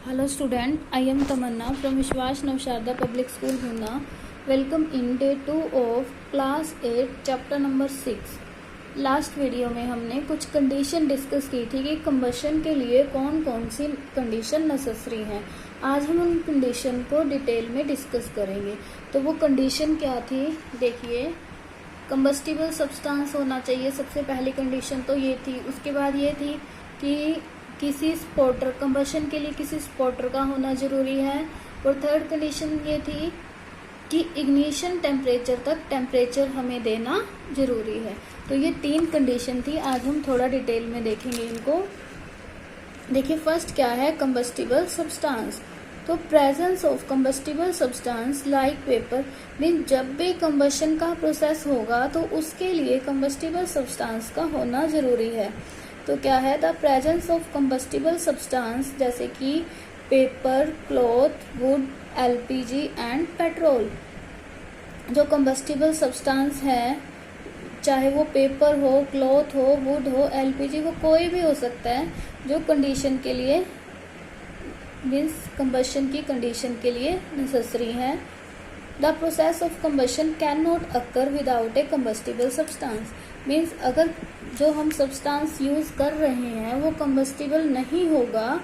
Hello student, I am Tamanna from Vishwas Navsharda Public School Huna. Welcome in day 2 of class 8 chapter number 6. Last video में हमने कुछ condition discuss की थी कि combustion के लिए कौन कौन सी कंडीशन नेसेसरी हैं। आज हम उन कंडीशन को डिटेल में डिस्कस करेंगे। तो वो कंडीशन क्या थी, देखिए, कंबस्टिबल सब्सटेंस होना चाहिए, सबसे पहली कंडीशन तो ये थी। उसके बाद ये थी कि किसी स्पॉटर, कंबशन के लिए किसी स्पॉटर का होना जरूरी है। और थर्ड कंडीशन ये थी कि इग्निशन टेम्परेचर तक टेम्परेचर हमें देना जरूरी है। तो ये 3 कंडीशन थी। आज हम थोड़ा डिटेल में देखेंगे इनको। देखिए, फर्स्ट क्या है, कंबस्टिबल सब्सटेंस। तो presence of combustible substance like paper mean, जब भी कंबशन का प्रोसेस होगा तो उसके लिए कंबस्टिबल सब्सटेंस का होना जरूरी है। तो क्या है, the presence of combustible substance, जैसे कि paper, cloth, would, LPG and petrol. जो कंबस्टिबल सब्सटेंस है, चाहे वो पेपर हो, क्लॉथ हो, वुड हो, एलपीजी हो, कोई भी हो सकता है, जो कंडीशन के लिए मीन्स कंबशन की कंडीशन के लिए नेसेसरी है। The process of combustion can not occur without A combustible substance means, अगर जो हम सब्सटेंस यूज कर रहे हैं वो कंबस्टिबल नहीं होगा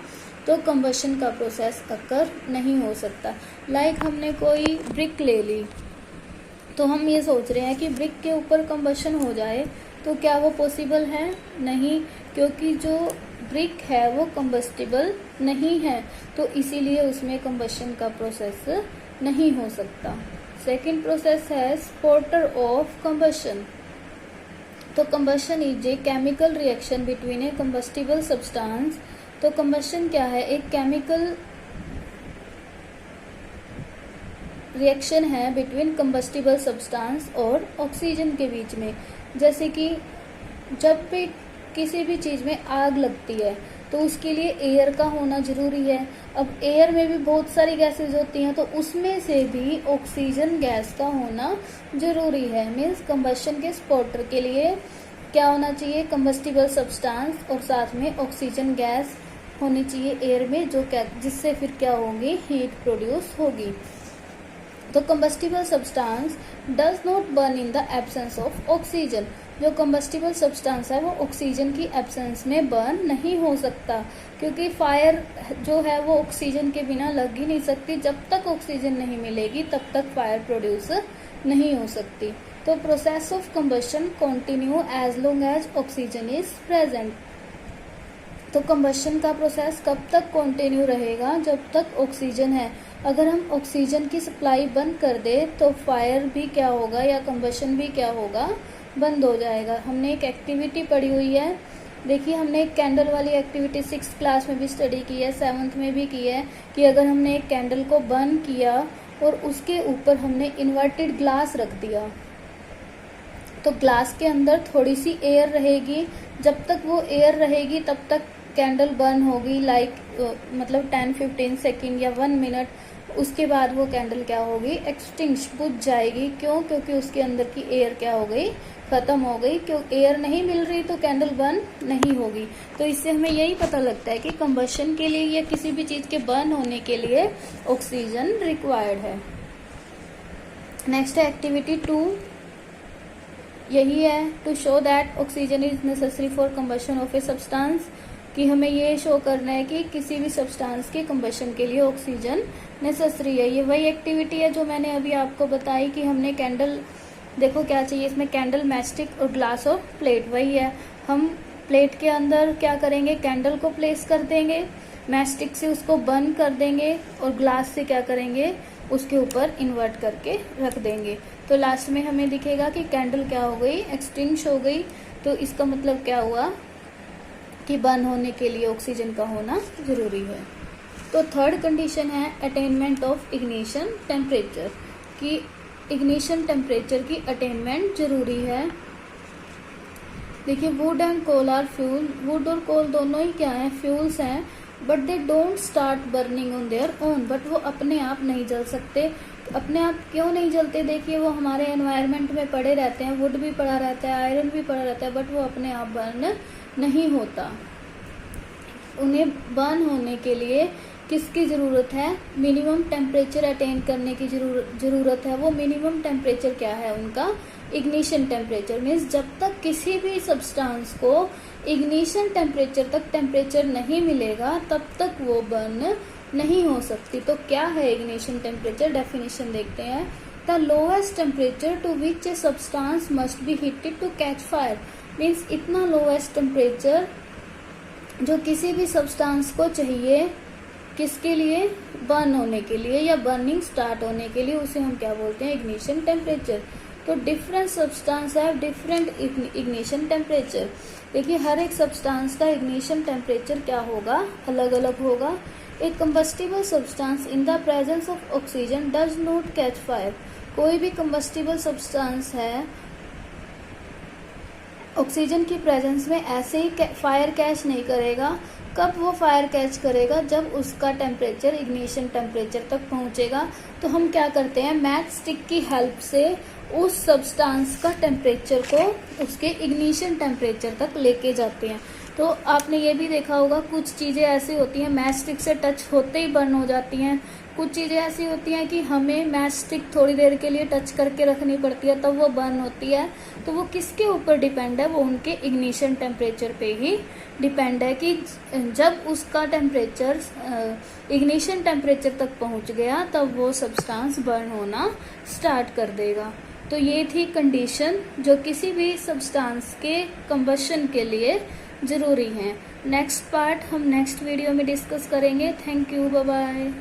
तो कंबशन का प्रोसेस अकर नहीं हो सकता। लाइक हमने कोई ब्रिक ले ली, तो हम ये सोच रहे हैं कि ब्रिक के ऊपर कंबशन हो जाए, तो क्या वो पॉसिबल है? नहीं, क्योंकि जो ब्रिक है वो कंबस्टिबल नहीं है, तो इसीलिए उसमें कंबशन का प्रोसेस नहीं हो सकता। सेकेंड प्रोसेस है स्पॉटर ऑफ कंबशन। तो combustion is a chemical reaction between A combustible substance. तो कंबशन क्या है, एक केमिकल रिएक्शन है बिटवीन कंबस्टिबल सब्सटेंस और ऑक्सीजन के बीच में। जैसे कि जब भी किसी भी चीज में आग लगती है तो उसके लिए एयर का होना जरूरी है। अब एयर में भी बहुत सारी गैसेस होती हैं, तो उसमें से भी ऑक्सीजन गैस का होना जरूरी है। मीन्स कंबशन के स्पॉटर के लिए क्या होना चाहिए, कंबस्टिबल सब्सटेंस और साथ में ऑक्सीजन गैस होनी चाहिए एयर में, जो क्या जिससे फिर क्या होगी, हीट प्रोड्यूस होगी। तो combustible substance does not burn in the absence of oxygen. जो कंबस्टिबल सब्सटेंस है वो ऑक्सीजन की एब्सेंस में बर्न नहीं हो सकता, क्योंकि फायर जो है वो ऑक्सीजन के बिना लग ही नहीं सकती। जब तक ऑक्सीजन नहीं मिलेगी तब तक फायर प्रोड्यूस नहीं हो सकती। तो process of combustion continue as long as oxygen is present. तो कंबशन का प्रोसेस कब तक कंटिन्यू रहेगा, जब तक ऑक्सीजन है। अगर हम ऑक्सीजन की सप्लाई बंद कर दे तो फायर भी क्या होगा, या कंबशन भी क्या होगा, बंद हो जाएगा। हमने एक एक्टिविटी पढ़ी हुई है, देखिए, हमने एक कैंडल वाली एक्टिविटी 6th क्लास में भी स्टडी की है, 7th में भी की है, कि अगर हमने एक कैंडल को बर्न किया और उसके ऊपर हमने इन्वर्टेड ग्लास रख दिया, तो ग्लास के अंदर थोड़ी सी एयर रहेगी। जब तक वो एयर रहेगी तब तक कैंडल बर्न होगी, लाइक मतलब 10-15 सेकेंड या 1 मिनट। उसके बाद वो कैंडल क्या होगी, एक्सटिंक्श, बुझ जाएगी। क्यों? क्योंकि उसके अंदर की एयर क्या हो गई, खत्म हो गई। क्यों? एयर नहीं मिल रही तो कैंडल बर्न नहीं होगी। तो इससे हमें यही पता लगता है कि कंबशन के लिए या किसी भी चीज के बर्न होने के लिए ऑक्सीजन रिक्वायर्ड है। नेक्स्ट है एक्टिविटी 2, यही है, to show that oxygen is necessary for combustion of a substance, कि हमें ये शो करना है कि किसी भी सब्सटेंस के कंबशन के लिए ऑक्सीजन नेसेसरी है। ये वही एक्टिविटी है जो मैंने अभी आपको बताई कि हमने कैंडल, देखो क्या चाहिए इसमें, कैंडल, मैचस्टिक और ग्लास और प्लेट, वही है। हम प्लेट के अंदर क्या करेंगे, कैंडल को प्लेस कर देंगे, मैचस्टिक से उसको बर्न कर देंगे और ग्लास से क्या करेंगे, उसके ऊपर इन्वर्ट करके रख देंगे। तो लास्ट में हमें दिखेगा कि कैंडल क्या हो गई, एक्सटिंक्श हो गई। तो इसका मतलब क्या हुआ कि बर्न होने के लिए ऑक्सीजन का होना जरूरी है। तो थर्ड कंडीशन है अटेनमेंट ऑफ इग्निशन टेम्परेचर, कि इग्निशन टेम्परेचर की अटेनमेंट जरूरी है। देखिए, wood and coal are fuel. Wood और कोल दोनों ही क्या है, फ्यूल्स हैं, but they don't start burning on their own. But वो अपने आप नहीं जल सकते। अपने आप क्यों नहीं जलते, देखिए, वो हमारे एनवायरनमेंट में पड़े रहते हैं, वुड भी पड़ा रहता है, आयरन भी पड़ा रहता है, बट वो अपने आप बर्न नहीं होता। उन्हें बर्न होने के लिए किसकी ज़रूरत है, मिनिमम टेम्परेचर अटेन करने की ज़रूरत है। वो मिनिमम टेम्परेचर क्या है उनका, इग्निशन टेम्परेचर। मीन्स जब तक किसी भी सब्सटेंस को इग्निशन टेम्परेचर तक टेम्परेचर नहीं मिलेगा तब तक वो बर्न नहीं हो सकती। तो क्या है इग्निशन टेम्परेचर, डेफिनेशन देखते हैं। The lowest temperature to which a substance must be heated to catch fire. Means इतना लोएस्ट टेम्परेचर जो किसी भी सब्सटेंस को चाहिए, किसके लिए, बर्न होने के लिए या बर्निंग स्टार्ट होने के लिए, उसे हम क्या बोलते हैं, इग्निशन टेम्परेचर। तो different substance have different ignition temperature. देखिए हर एक सब्सटेंस का इग्निशन टेम्परेचर क्या होगा, अलग अलग होगा। A combustible substance in the presence of oxygen does not catch fire. कोई भी कंबस्टिबल सब्सटेंस है ऑक्सीजन की प्रेजेंस में ऐसे ही फायर कैच नहीं करेगा। कब वो फायर कैच करेगा, जब उसका टेम्परेचर इग्निशन टेम्परेचर तक पहुंचेगा। तो हम क्या करते हैं, मैच स्टिक की हेल्प से उस सब्सटेंस का टेम्परेचर को उसके इग्निशन टेम्परेचर तक लेके जाते हैं। तो आपने ये भी देखा होगा कुछ चीज़ें ऐसी होती हैं मैच स्टिक से टच होते ही बर्न हो जाती हैं। कुछ चीज़ें ऐसी होती हैं कि हमें मैच स्टिक थोड़ी देर के लिए टच करके रखनी पड़ती है तब वो बर्न होती है। तो वो किसके ऊपर डिपेंड है, वो उनके इग्निशन टेम्परेचर पे ही डिपेंड है कि जब उसका टेम्परेचर इग्निशन टेम्परेचर तक पहुंच गया तब वो सब्सटेंस बर्न होना स्टार्ट कर देगा। तो ये थी कंडीशन जो किसी भी सब्सटेंस के कंबशन के लिए ज़रूरी हैं। नेक्स्ट पार्ट हम नेक्स्ट वीडियो में डिस्कस करेंगे। Thank you, bye bye.